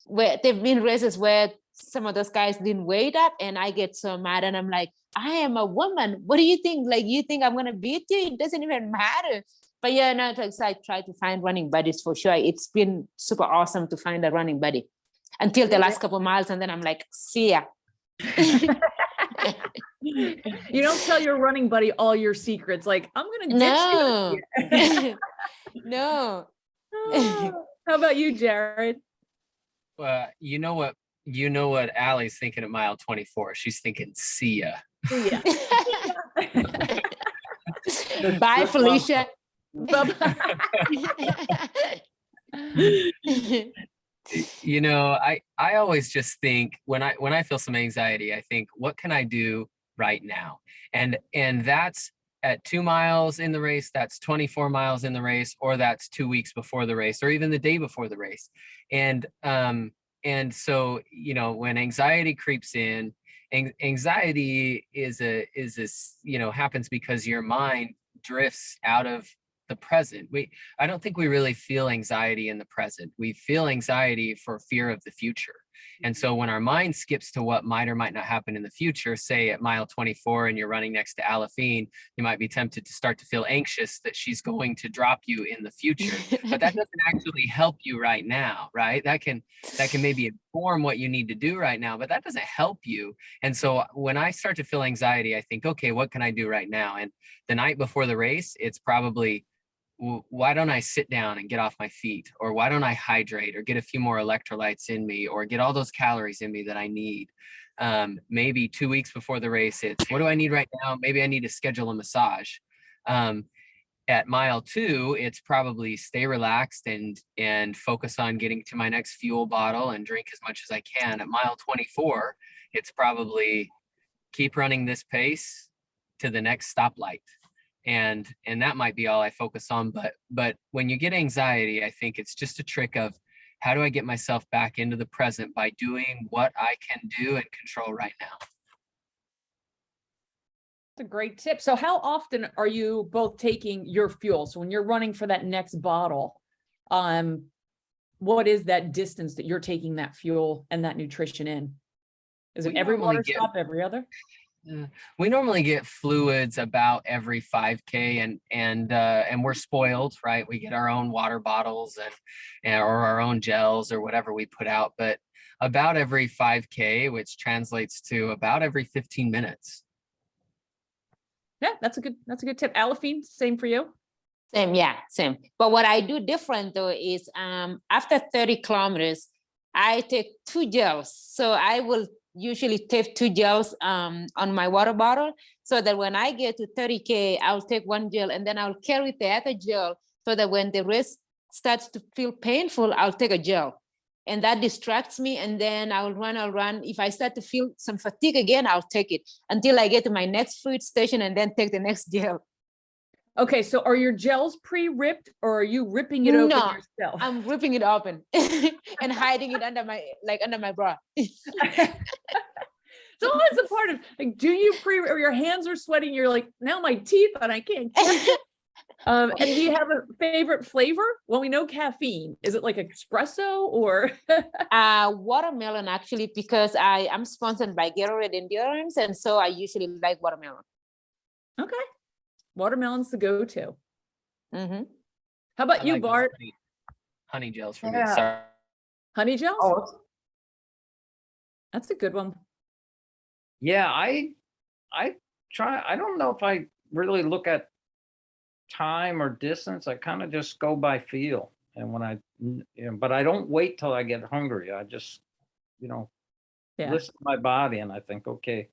Where there've been races where some of those guys didn't wait up, and I get so mad, and I'm like, I am a woman. What do you think? Like, you think I'm gonna beat you? It doesn't even matter. But yeah, no, so I try to find running buddies for sure. It's been super awesome to find a running buddy until the last couple of miles, and then I'm like, see ya. You don't tell your running buddy all your secrets. Like, I'm gonna ditch you. No. How about you, Jared? You know what Allie's thinking at mile 24. She's thinking, see ya. Yeah. Bye, Felicia. I always just think when I feel some anxiety, I think, what can I do right now? And that's at 2 miles in the race, that's 24 miles in the race, or that's 2 weeks before the race, or even the day before the race. And so, when anxiety creeps in, anxiety happens because your mind drifts out of the present. I don't think we really feel anxiety in the present. We feel anxiety for fear of the future. And so when our mind skips to what might or might not happen in the future, say at mile 24 and you're running next to Aliphine, you might be tempted to start to feel anxious that she's going to drop you in the future. But that doesn't actually help you right now, right? That can maybe inform what you need to do right now, but that doesn't help you. And so when I start to feel anxiety, I think, okay, what can I do right now? And the night before the race, it's probably, why don't I sit down and get off my feet? Or why don't I hydrate or get a few more electrolytes in me, or get all those calories in me that I need? Maybe 2 weeks before the race, it's, what do I need right now? Maybe I need to schedule a massage. At mile 2, it's probably stay relaxed and focus on getting to my next fuel bottle and drink as much as I can. At mile 24, it's probably keep running this pace to the next stoplight. And that might be all I focus on. But when you get anxiety, I think it's just a trick of, how do I get myself back into the present by doing what I can do and control right now? That's a great tip. So how often are you both taking your fuel? So when you're running for that next bottle, what is that distance that you're taking that fuel and that nutrition in? Is it every water stop, every other? We normally get fluids about every 5K, and we're spoiled, right? We get our own water bottles or our own gels or whatever we put out. But about every 5K, which translates to about every 15 minutes. Yeah, that's a good tip. Aliphine, same for you. Same, yeah, same. But what I do different though is after 30 kilometers, I take 2 gels. So I will usually take 2 gels on my water bottle, so that when I get to 30K, I'll take 1 gel and then I'll carry the other gel, so that when the wrist starts to feel painful, I'll take a gel. And that distracts me, and then I'll run. If I start to feel some fatigue again, I'll take it until I get to my next food station and then take the next gel. Okay, so are your gels pre-ripped, or are you ripping it open No, yourself? I'm ripping it open and hiding it under my bra. So what's the part of, like, do you or your hands are sweating? You're like, now my teeth and I can't catch it. And do you have a favorite flavor? Well, we know caffeine. Is it like espresso or? Watermelon, actually, because I'm sponsored by Gatorade Endurance, and so I usually like watermelon. Okay, watermelon's the go-to. Mm-hmm. How about you, like those Bart? honey gels for Yeah. me. Sorry. Honey gels? Oh, That's a good one. yeah, I try. I don't know if I really look at time or distance. I kind of just go by feel. And but I don't wait till I get hungry. I just, Yeah. listen to my body, and I think, okay,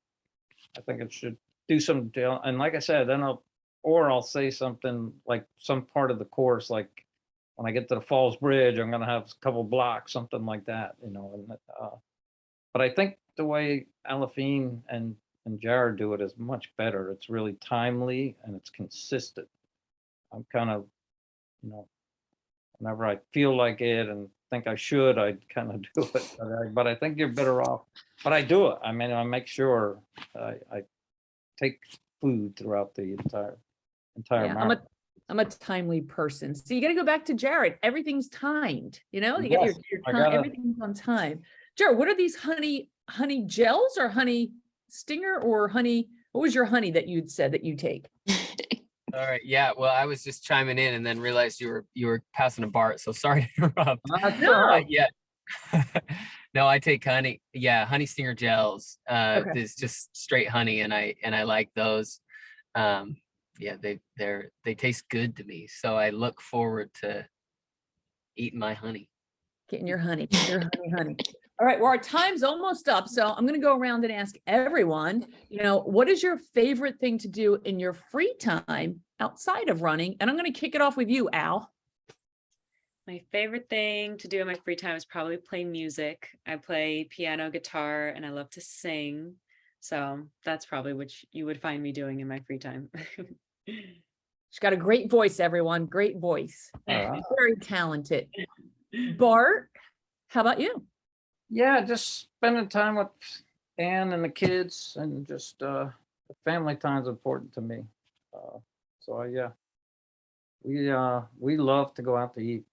I think it should do some deal. And like I said, then I'll say something like some part of the course, like when I get to the Falls Bridge, I'm going to have a couple blocks, something like that, but I think the way Aliphine and Jared do it is much better. It's really timely and it's consistent. I'm kind of, whenever I feel like it and think I should, I kind of do it. But I think you're better off. But I do it. I mean, I make sure I take food throughout the entire Yeah, marathon. I'm a timely person. So you got to go back to Jared. Everything's timed. You get Yes, your I time. gotta- Everything's on time. Jared, what are these honey gels or honey stinger or honey? What was your honey that you'd said that you take? All right. Yeah. Well, I was just chiming in and then realized you were passing to Bart. So sorry to interrupt. No. Yeah. No, I take honey. Yeah, honey stinger gels. Okay. It's just straight honey, and I like those. Yeah, they taste good to me. So I look forward to eating my honey. Getting your honey, honey. All right, well, our time's almost up. So I'm going to go around and ask everyone, what is your favorite thing to do in your free time outside of running? And I'm going to kick it off with you, Al. My favorite thing to do in my free time is probably play music. I play piano, guitar, and I love to sing. So that's probably what you would find me doing in my free time. She's got a great voice, everyone. Great voice. Very talented. Bart, how about you? Yeah, just spending time with Ann and the kids, and just the family time's important to me. We love to go out to eat.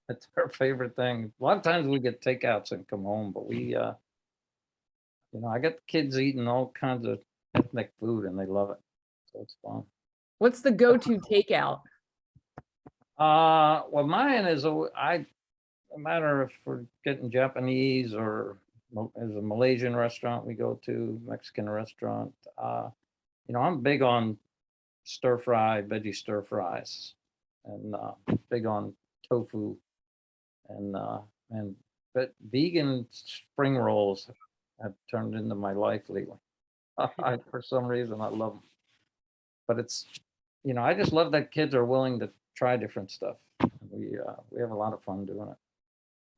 It's our favorite thing. A lot of times we get takeouts and come home, but I got the kids eating all kinds of ethnic food and they love it. So it's fun. What's the go-to takeout? Well, mine is, no matter if we're getting Japanese or there's a Malaysian restaurant we go to, Mexican restaurant. I'm big on veggie stir fries, and big on tofu, but vegan spring rolls have turned into my life lately. For some reason, I love them. But it's, I just love that kids are willing to try different stuff. We have a lot of fun doing it.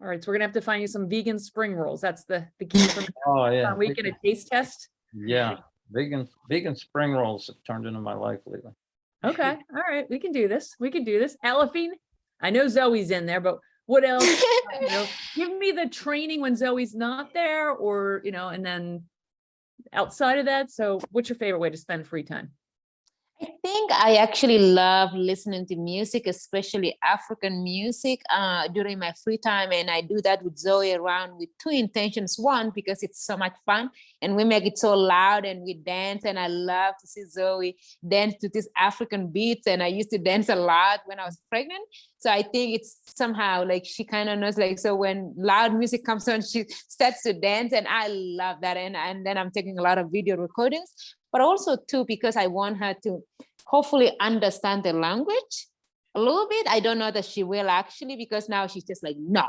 All right, so we're gonna have to find you some vegan spring rolls. That's the key from Oh yeah, we get a taste test. Yeah, vegan spring rolls have turned into my life lately. Okay, all right, we can do this. Aliphine, I know Zoe's in there, but what else? Give me the training when Zoe's not there, or and then outside of that. So, what's your favorite way to spend free time? I think I actually love listening to music, especially African music, during my free time. And I do that with Zoe around with two intentions. One, because it's so much fun and we make it so loud and we dance. And I love to see Zoe dance to these African beats. And I used to dance a lot when I was pregnant. So I think it's somehow like she kind of knows, like, so when loud music comes on, she starts to dance. And I love that. And then I'm taking a lot of video recordings, but also too, because I want her to hopefully understand the language a little bit. I don't know that she will actually, because now she's just like, no.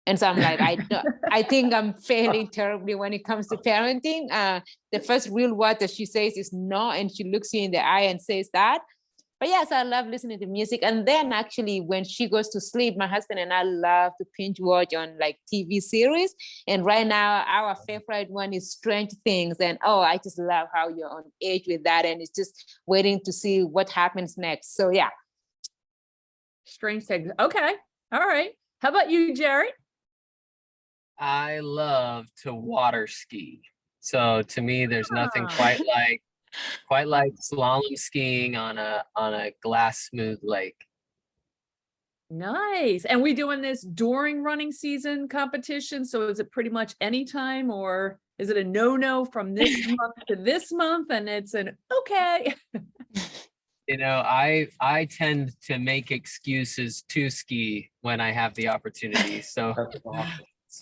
And so I'm like, I think I'm failing terribly when it comes to parenting. The first real word that she says is no, and she looks you in the eye and says that. But yes, I love listening to music. And then actually when she goes to sleep, my husband and I love to binge watch on like TV series. And right now our favorite one is Strange Things. And oh, I just love how you're on edge with that. And it's just waiting to see what happens next. So yeah. Strange Things. Okay. All right. How about you, Jared? I love to water ski. So to me, there's nothing quite like slalom skiing on a glass smooth lake. Nice. And we doing this during running season competition? So is it pretty much anytime, or is it a no from this month to this month? And it's an okay. You know, I tend to make excuses to ski when I have the opportunity. So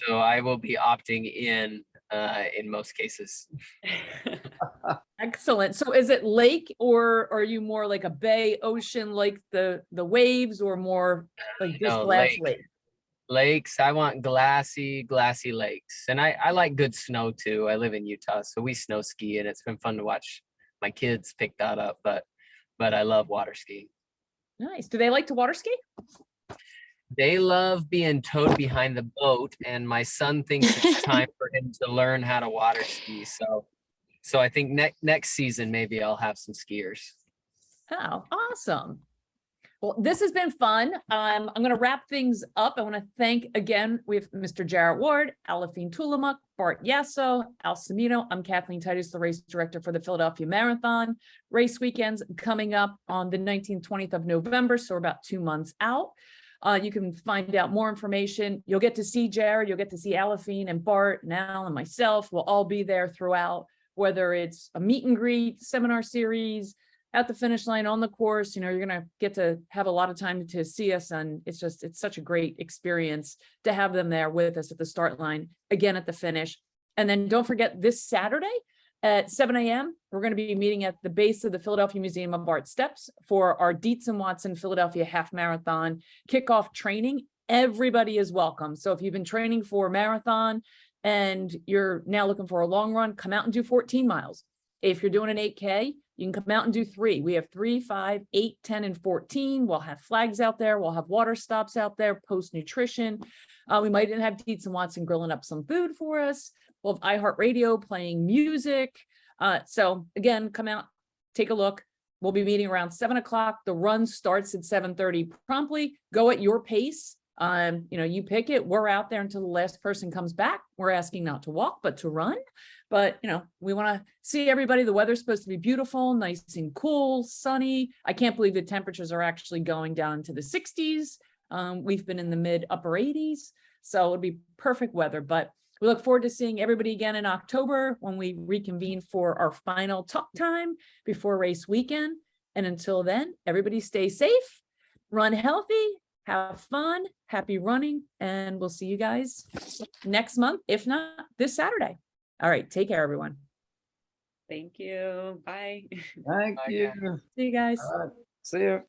I will be opting in most cases. Excellent. So is it lake, or are you more like a bay, ocean, like the waves, or more like just glass lake? Lakes. I want glassy lakes. And I like good snow too. I live in Utah, so we snow ski, and it's been fun to watch my kids pick that up, but I love water skiing. Nice. Do they like to water ski? They love being towed behind the boat, and my son thinks it's time for him to learn how to water ski. So I think next season, maybe I'll have some skiers. Oh, awesome. Well, this has been fun. I'm going to wrap things up. I want to thank again, we have Mr. Jarrett Ward, Aliphine Tuluamuk, Bart Yasso, Al Samino. I'm Kathleen Titus, the race director for the Philadelphia Marathon. Race weekends coming up on the 19th, 20th of November, so we're about 2 months out. You can find out more information. You'll get to see Jared, you'll get to see Aliphine and Bart and Al and myself. We'll all be there throughout, whether it's a meet and greet, seminar series, at the finish line, on the course. You know, you're going to get to have a lot of time to see us, and it's such a great experience to have them there with us at the start line, again at the finish. And then don't forget, this Saturday at 7 a.m., we're going to be meeting at the base of the Philadelphia Museum of Art Steps for our Dietz and Watson Philadelphia Half Marathon kickoff training. Everybody is welcome. So if you've been training for a marathon and you're now looking for a long run, come out and do 14 miles. If you're doing an 8K, you can come out and do 3. We have 3, 5, 8, 10, and 14. We'll have flags out there. We'll have water stops out there, post nutrition. We might even have Dietz and Watson grilling up some food for us. We'll have iHeartRadio playing music. So again, come out, take a look. We'll be meeting around 7 o'clock. The run starts at 7:30 promptly. Go at your pace. You pick it. We're out there until the last person comes back. We're asking not to walk, but to run. But, we want to see everybody. The weather's supposed to be beautiful, nice and cool, sunny. I can't believe the temperatures are actually going down to the 60s. We've been in the mid upper 80s. So it'll be perfect weather. But we look forward to seeing everybody again in October when we reconvene for our final talk time before race weekend. And until then, everybody stay safe, run healthy, have fun, happy running, and we'll see you guys next month, if not this Saturday. All right, take care, everyone. Thank you. Bye. Thank you. See you guys. All right. See you.